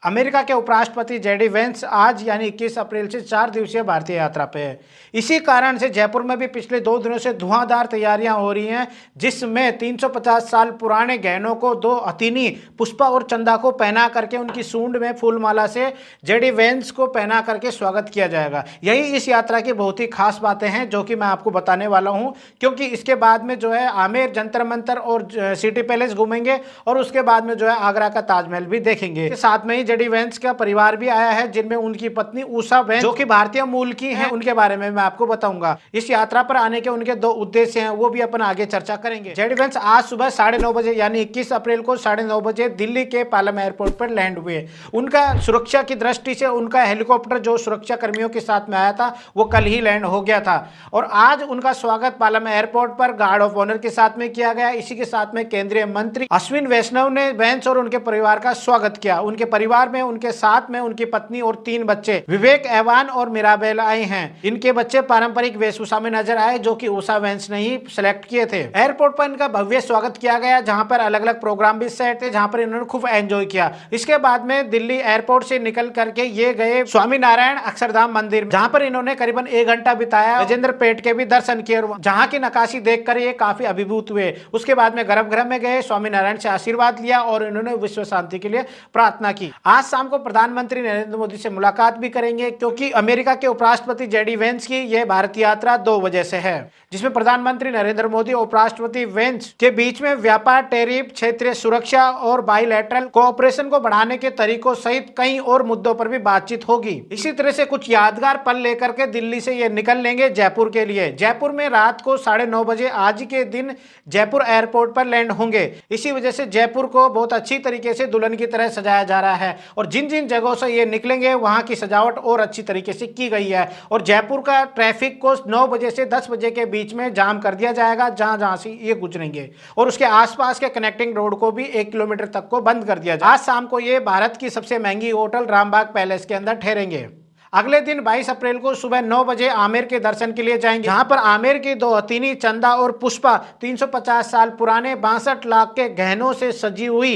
America के उपराष्ट्रपति JD Vance आज यानी 21 अप्रैल से 4 दिवसीय भारतीय यात्रा पे है। इसी कारण से जयपुर में भी पिछले 2 दिनों से धुआंधार तैयारियां हो रही हैं, जिसमें 350 साल पुराने गहनों को 2 हथिनी पुष्पा और चंदा को पहना करके उनकी सूंड में फूलमाला से जेडी वेंस को पहना करके स्वागत किया जाएगा। यही इस यात्रा की बहुत ही खास बातें हैं जो कि मैं आपको बताने वाला हूं, क्योंकि इसके बाद में जो है आमेर जंतर मंतर और सिटी पैलेस घूमेंगे और उसके बाद में जो है आगरा का ताजमहल भी देखेंगे। साथ में ही जेडी वेंस का परिवार भी आया है, जिनमें उनकी पत्नी उषा वेंस जो कि भारतीय मूल की हैं, उनके बारे में मैं आपको बताऊंगा। इस यात्रा पर आने के उनके 2 उद्देश्य हैं, वो भी अपन आगे चर्चा करेंगे। जेडी वेंस आज सुबह 9:30 बजे यानी 21 अप्रैल को 9:30 बजे दिल्ली के पालम एयरपोर्ट पर लैंड हुए। उनका सुरक्षा की दृष्टि से उनका हेलीकॉप्टर जो सुरक्षा कर्मियों के साथ में आया था वो कल ही लैंड हो गया था और आज उनका स्वागत पालम एयरपोर्ट पर गार्ड ऑफ ऑनर के साथ में किया गया। इसी के साथ में केंद्रीय मंत्री अश्विन वैष्णव ने वेंस और उनके परिवार का स्वागत किया। उनके परिवार में उनके साथ में उनकी पत्नी और 3 बच्चे विवेक, एवान और मिराबेल आए हैं। इनके बच्चे पारंपरिक वेशभूषा में नजर आए जो कि उषा वेंस ने ही सिलेक्ट किए थे। एयरपोर्ट पर इनका भव्य स्वागत किया गया, जहां पर अलग अलग प्रोग्राम भी सेट थे, जहां पर इन्होंने खूब एंजॉय किया। इसके बाद में दिल्ली एयरपोर्ट से निकल करके ये गए स्वामी नारायण अक्षरधाम मंदिर, जहां पर इन्होंने करीबन 1 घंटा बिताया। राजेंद्र पेट के भी दर्शन किए, जहां की नक्काशी देखकर ये काफी अभिभूत हुए। उसके बाद में गर्भगृह में गए, स्वामी नारायण से आशीर्वाद लिया और इन्होंने विश्व शांति के लिए प्रार्थना की। आज शाम को प्रधानमंत्री नरेंद्र मोदी से मुलाकात भी करेंगे, क्योंकि अमेरिका के उपराष्ट्रपति जेडी वेंस की यह भारत यात्रा 2 वजह से है, जिसमें प्रधानमंत्री नरेंद्र मोदी और उपराष्ट्रपति वेंस के बीच में व्यापार, टैरिफ, क्षेत्रीय सुरक्षा और बाइलैटरल कोऑपरेशन को बढ़ाने के तरीकों सहित कई और मुद्दों पर भी बातचीत होगी। इसी तरह से कुछ यादगार पल लेकर के दिल्ली से ये निकल लेंगे जयपुर के लिए। जयपुर में रात को 9:30 बजे आज के दिन जयपुर एयरपोर्ट पर लैंड होंगे। इसी वजह से जयपुर को बहुत अच्छी तरीके से दुल्हन की तरह सजाया जा रहा है और जिन जिन जगहों से ये निकलेंगे वहां की सजावट और अच्छी तरीके से की गई है और जयपुर का ट्रैफिक को 9 बजे से 10 बजे के बीच में जाम कर दिया जाएगा, जहां जहां से ये गुजरेंगे और उसके आसपास के कनेक्टिंग रोड को भी 1 किलोमीटर तक को बंद कर दिया जाएगा। आज शाम को ये भारत की सबसे महंगी होटल रामबाग पैलेस के अंदर ठहरेंगे। अगले दिन 22 अप्रैल को सुबह 9 बजे आमेर के दर्शन के लिए जाएंगे, जहां पर आमेर की 2 हथिनी चंदा और पुष्पा 350 साल पुराने 62 लाख के गहनों से सजी हुई,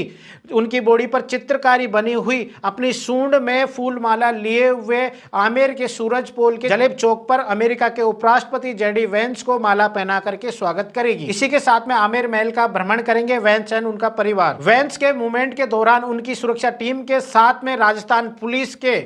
उनकी बॉडी पर चित्रकारी बनी हुई, अपनी सूंड में फूलमाला लिए हुए आमेर के सूरज पोल के जलेब चौक पर अमेरिका के उपराष्ट्रपति जेडी वेंस को माला पहना करके स्वागत करेगी। इसी के साथ में आमेर महल का भ्रमण करेंगे वेंस एंड उनका परिवार। वेंस के मूवमेंट के दौरान उनकी सुरक्षा टीम के साथ में राजस्थान पुलिस के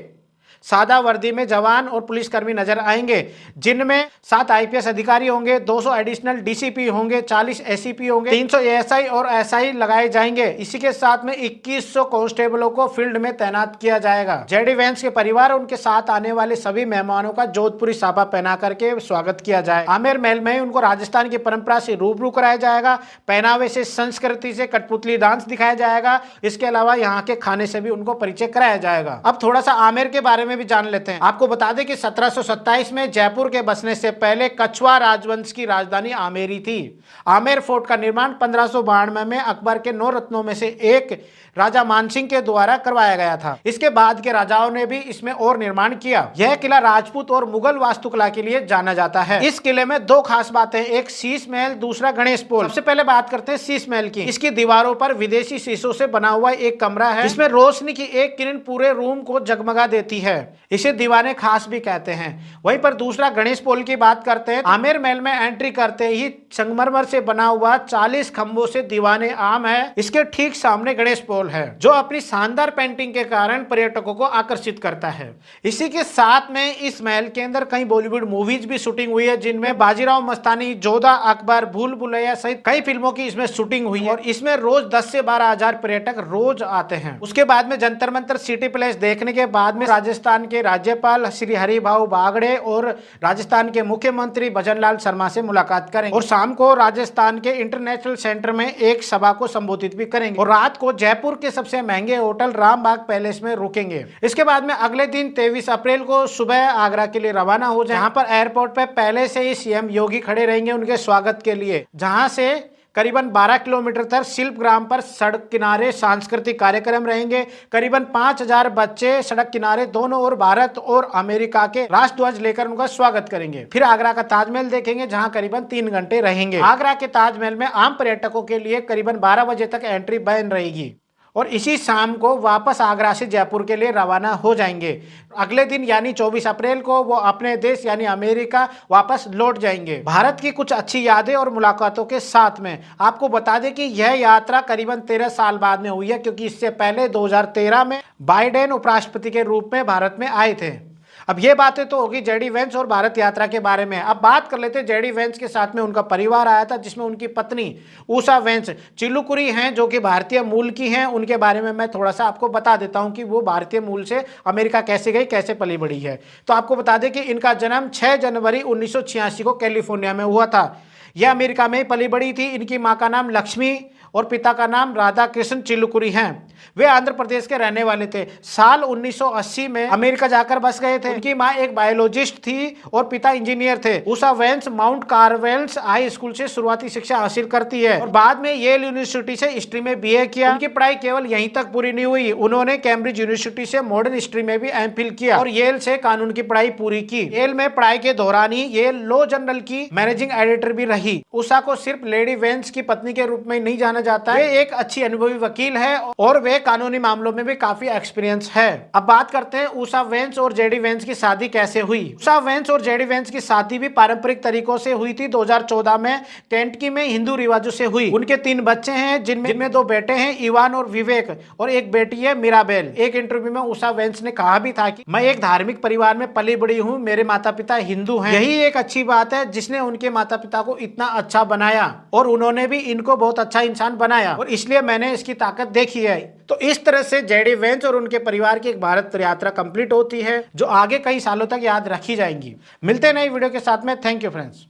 सादा वर्दी में जवान और पुलिसकर्मी नजर आएंगे, जिनमें 7 आईपीएस अधिकारी होंगे, 200 एडिशनल डीसीपी होंगे, 40 एसीपी होंगे, 300 एएसआई और एसआई लगाए जाएंगे। इसी के साथ में 2100 कांस्टेबलों को फील्ड में तैनात किया जाएगा। जेडी वेंस के परिवार और उनके साथ आने वाले सभी मेहमानों का जोधपुरी साफा पहना करके स्वागत किया जाए। आमेर महल में उनको राजस्थान की परंपरा से रूबरू कराया जाएगा, पहनावे से, संस्कृति से, कठपुतली डांस दिखाया जाएगा। इसके अलावा यहाँ के खाने से भी उनको परिचय कराया जाएगा। अब थोड़ा सा आमेर के बारे में भी जान लेते हैं। आपको बता दें कि 1727 में जयपुर के बसने से पहले कछवा राजवंश की राजधानी आमेरी थी। आमेर फोर्ट का निर्माण 1592 में अकबर के 9 रत्नों में से एक राजा मानसिंह के द्वारा करवाया गया था। इसके बाद के राजाओं ने भी इसमें और निर्माण किया। यह किला राजपूत और मुगल वास्तुकला के लिए जाना जाता है। इस किले में 2 खास बातें, एक शीश महल, दूसरा गणेश पोल। सबसे पहले बात करते हैं शीश महल की। इसकी दीवारों पर विदेशी शीशों से बना हुआ एक कमरा है, जिसमें रोशनी की एक किरण पूरे रूम को जगमगा देती है। इसे दीवाने खास भी कहते हैं। वहीं पर दूसरा गणेश पोल की बात करते हैं। आमेर महल में एंट्री करते ही संगमरमर से बना हुआ 40 खंभों से दीवाने आम है। इसके ठीक सामने गणेश पोल है, जो अपनी शानदार पेंटिंग के कारण पर्यटकों को आकर्षित करता है। इसी के साथ में इस महल के अंदर कई बॉलीवुड मूवीज भी शूटिंग हुई है, जिनमें बाजीराव मस्तानी, जोधा अकबर, भूल भुलैया सहित कई फिल्मों की इसमें शूटिंग हुई है और इसमें रोज 10 से 12 हजार पर्यटक रोज आते हैं। उसके बाद में जंतर मंतर, सिटी पैलेस देखने के बाद में राजस्थान के राज्यपाल श्री हरिभाऊ बागड़े और राजस्थान के मुख्यमंत्री भजनलाल शर्मा से मुलाकात करेंगे और शाम को राजस्थान के इंटरनेशनल सेंटर में एक सभा को संबोधित भी करेंगे और रात को जयपुर के सबसे महंगे होटल रामबाग पैलेस में रुकेंगे। इसके बाद में अगले दिन 23 अप्रैल को सुबह आगरा के लिए रवाना हो जाए। यहाँ पर एयरपोर्ट पे पहले से ही सीएम योगी खड़े रहेंगे उनके स्वागत के लिए, जहां से करीबन 12 किलोमीटर तक शिल्पग्राम पर सड़क किनारे सांस्कृतिक कार्यक्रम रहेंगे। करीबन 5000 बच्चे सड़क किनारे दोनों ओर भारत और अमेरिका के राष्ट्रध्वज लेकर उनका स्वागत करेंगे। फिर आगरा का ताजमहल देखेंगे, जहां करीबन 3 घंटे रहेंगे। आगरा के ताजमहल में आम पर्यटकों के लिए करीबन 12 बजे तक एंट्री बैन रहेगी। और इसी शाम को वापस आगरा से जयपुर के लिए रवाना हो जाएंगे। अगले दिन यानी 24 अप्रैल को वो अपने देश यानी अमेरिका वापस लौट जाएंगे। भारत की कुछ अच्छी यादें और मुलाकातों के साथ में आपको बता दें कि यह यात्रा करीबन 13 साल बाद में हुई है, क्योंकि इससे पहले 2013 में बाइडेन उपराष्ट्रपति के रूप में भारत में आए थे। अब ये बातें तो होगी जेडी वेंस और भारत यात्रा के बारे में। अब बात कर लेते हैं जेडी वेंस के साथ में उनका परिवार आया था, जिसमें उनकी पत्नी उषा वेंस चिल्लुकुरी हैं, जो कि भारतीय मूल की हैं। उनके बारे में मैं थोड़ा सा आपको बता देता हूं कि वो भारतीय मूल से अमेरिका कैसे गई, कैसे पली बढ़ी है। तो आपको बता दें कि इनका जन्म 6 जनवरी 1986 को कैलिफोर्निया में हुआ था। यह अमेरिका में पली बढ़ी थी। इनकी माँ का नाम लक्ष्मी और पिता का नाम राधा कृष्ण चिल्लुकुरी हैं। वे आंध्र प्रदेश के रहने वाले थे। साल 1980 में अमेरिका जाकर बस गए थे। उनकी माँ एक बायोलॉजिस्ट थी और पिता इंजीनियर थे। Usha veins mount कार्मेल्स high school से शुरुआती शिक्षा हासिल करती है और बाद में येल यूनिवर्सिटी से हिस्ट्री में बीए किया। उनकी पढ़ाई केवल यहीं तक पूरी नहीं हुई, उन्होंने कैम्ब्रिज यूनिवर्सिटी से मॉडर्न हिस्ट्री में भी एमफिल किया और येल से कानून की पढ़ाई पूरी की। येल में पढ़ाई के दौरान ही येल लॉ जर्नल की मैनेजिंग एडिटर भी रही। उषा को सिर्फ लेडी वेंस की पत्नी के रूप में नहीं जाना जाता है, वे एक अच्छी अनुभवी वकील है और वे कानूनी मामलों में भी काफी एक्सपीरियंस है। अब बात करते हैं उषा वेंस और जेडी वेंस की शादी कैसे हुई। उषा वेंस और जेडी वेंस की शादी भी पारंपरिक तरीकों से हुई थी। 2014 में केंटकी में हिंदू रिवाजों से हुई। उनके 3 बच्चे हैं, जिनमें 2 बेटे हैं, इवान और विवेक, और एक बेटी है मिराबेल। एक इंटरव्यू में उषा वेंस ने कहा भी था कि मैं एक धार्मिक परिवार में पली बड़ी हूँ, मेरे माता पिता हिंदू हैं। यही एक अच्छी बात है जिसने उनके माता पिता को इतना अच्छा बनाया और उन्होंने भी इनको बहुत अच्छा इंसान बनाया और इसलिए मैंने इसकी ताकत देखी है। तो इस तरह से जेडी वेंस और उनके परिवार की एक भारत यात्रा कंप्लीट होती है, जो आगे कई सालों तक याद रखी जाएंगी। मिलते हैं नई वीडियो के साथ में। Thank you friends.